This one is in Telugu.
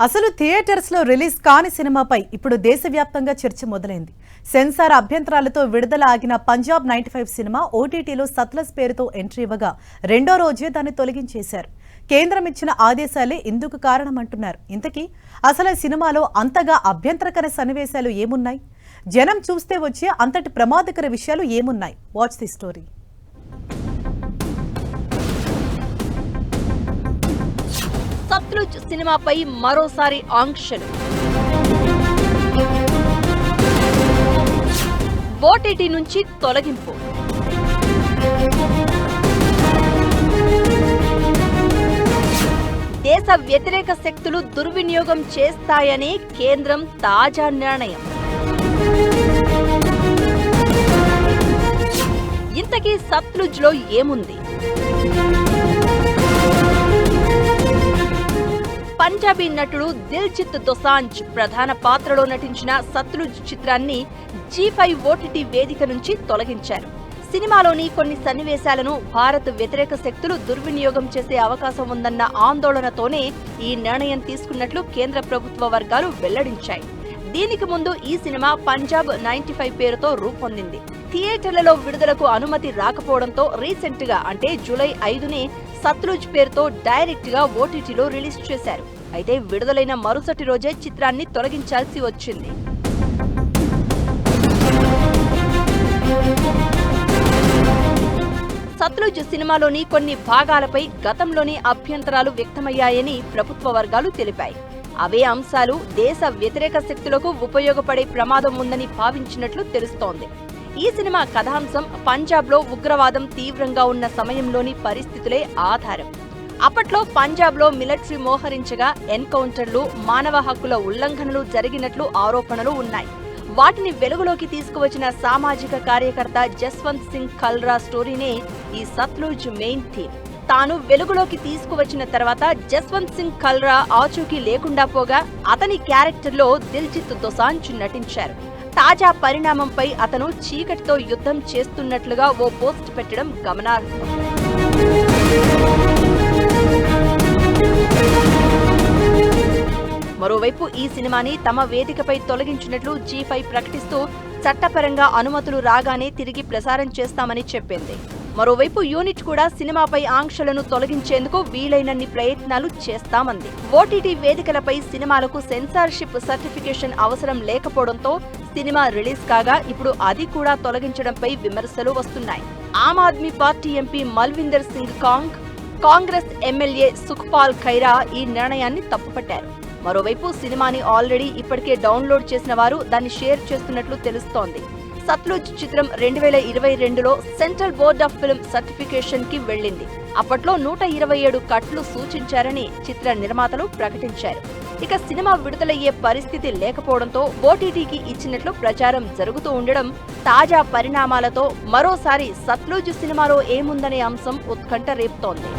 అసలు థియేటర్స్ లో రిలీజ్ కాని సినిమాపై ఇప్పుడు దేశవ్యాప్తంగా చర్చ మొదలైంది. సెన్సార్ అభ్యంతరాలతో విడుదల ఆగిన పంజాబ్ 95 సినిమా ఓటీటీలో సత్లస్ పేరుతో ఎంట్రీ ఇవ్వగా రెండో రోజే దాన్ని తొలగించేశారు. కేంద్రం ఇచ్చిన ఆదేశాలే ఇందుకు కారణమంటున్నారు. ఇంతకీ అసలు సినిమాలో అంతగా అభ్యంతరకర సన్నివేశాలు ఏమున్నాయి? జనం చూస్తే వచ్చే అంతటి ప్రమాదకర విషయాలు ఏమున్నాయి? Watch the story. సత్లుజ్ సినిమాపై మరోసారి ఆంక్షలు. ఓటీటీ నుంచి తొలగింపు. దేశ వ్యతిరేక శక్తులు దుర్వినియోగం చేస్తాయనే కేంద్రం తాజా నిర్ణయం. ఇంతకీ సత్లుజ్ లో ఏముంది? పంజాబీ నటుడు దిల్జిత్ దోసాంజ్ ప్రధాన పాత్రలో నటించిన సత్లుజ్ చిత్రాన్ని G5 ఓటీటీ వేదిక నుంచి తొలగించారు. సినిమాలోని కొన్ని సన్నివేశాలను భారత్ వ్యతిరేక శక్తులు దుర్వినియోగం చేసే అవకాశం ఉందన్న ఆందోళనతోనే ఈ నిర్ణయం తీసుకున్నట్లు కేంద్ర ప్రభుత్వ వర్గాలు వెల్లడించాయి. దీనికి ముందు ఈ సినిమా పంజాబ్ 95 పేరుతో రూపొందింది. థియేటర్లలో విడుదలకు అనుమతి రాకపోవడంతో రీసెంట్ గా అంటే జూలై 5ని సత్లుజ్ పేరుతో డైరెక్ట్ గా ఓటీటీలో రిలీజ్ చేశారు. అయితే విడుదలైన మరుసటి రోజే చిత్రాన్ని తొలగించాల్సి వచ్చింది. సత్లుజ్ సినిమాలోని కొన్ని భాగాలపై గతంలోని అభ్యంతరాలు వ్యక్తమయ్యాయని ప్రభుత్వ వర్గాలు తెలిపాయి. అవే అంశాలు దేశ వ్యతిరేక శక్తులకు ఉపయోగపడే ప్రమాదం ఉందని భావించినట్లు తెలుస్తోంది. ఈ సినిమా కథాంశం పంజాబ్లో ఉగ్రవాదం తీవ్రంగా ఉన్న సమయంలోని పరిస్థితులే ఆధారం. అప్పట్లో పంజాబ్లో మిలిటరీ మోహరించగా ఎన్కౌంటర్లు, మానవ హక్కుల ఉల్లంఘనలు జరిగినట్లు ఆరోపణలు ఉన్నాయి. వాటిని వెలుగులోకి తీసుకువచ్చిన సామాజిక కార్యకర్త జస్వంత్ సింగ్ కల్రా స్టోరీనే ఈ సత్లుజ్ మెయిన్ థీమ్. తాను వెలుగులోకి తీసుకువచ్చిన తర్వాత జస్వంత్ సింగ్ కల్రా ఆచూకీ లేకుండా పోగా అతని క్యారెక్టర్లో దిల్జిత్ దోసాంజ్ నటించారు. తాజా పరిణామంపై అతను చీకటితో యుద్ధం చేస్తున్నట్లుగా ఓ పోస్ట్ పెట్టడం గమనార్హం. మరోవైపు ఈ సినిమాని తమ వేదికపై తొలగించినట్లు G5 ప్రకటిస్తూ చట్టపరంగా అనుమతులు రాగానే తిరిగి ప్రసారం చేస్తామని చెప్పింది. మరోవైపు యూనిట్ కూడా సినిమాపై ఆంక్షలను తొలగించేందుకు వీలైనన్ని ప్రయత్నాలు చేస్తామంది. ఓటీటీ వేదికలపై సినిమాలకు సెన్సార్షిప్ సర్టిఫికేషన్ అవసరం లేకపోవడంతో సినిమా రిలీజ్ కాగా ఇప్పుడు అది కూడా తొలగించడంపై విమర్శలు వస్తున్నాయి. ఆమ్ ఆద్మీ పార్టీ ఎంపీ మల్విందర్ సింగ్ కాంగ్, కాంగ్రెస్ ఎమ్మెల్యే సుఖ్పాల్ ఖైరా ఈ నిర్ణయాన్ని తప్పుపట్టారు. మరోవైపు సినిమాని ఆల్రెడీ ఇప్పటికే డౌన్లోడ్ చేసిన వారు దాన్ని షేర్ చేస్తున్నట్లు తెలుస్తోంది. సత్లుజ్ చిత్రం 2022లో central board of film certification కి వెళ్లింది. అప్పట్లో 127 కట్లు సూచించారని చిత్ర నిర్మాతలు ప్రకటించారు. ఇక సినిమా విడుదలయ్యే పరిస్థితి లేకపోవడంతో ఓటీటీకి ఇచ్చినట్లు ప్రచారం జరుగుతూ ఉండడం తాజా పరిణామాలతో మరోసారి సత్లుజ్ సినిమాలో ఏముందనే అంశం ఉత్కంఠ రేపుతోంది.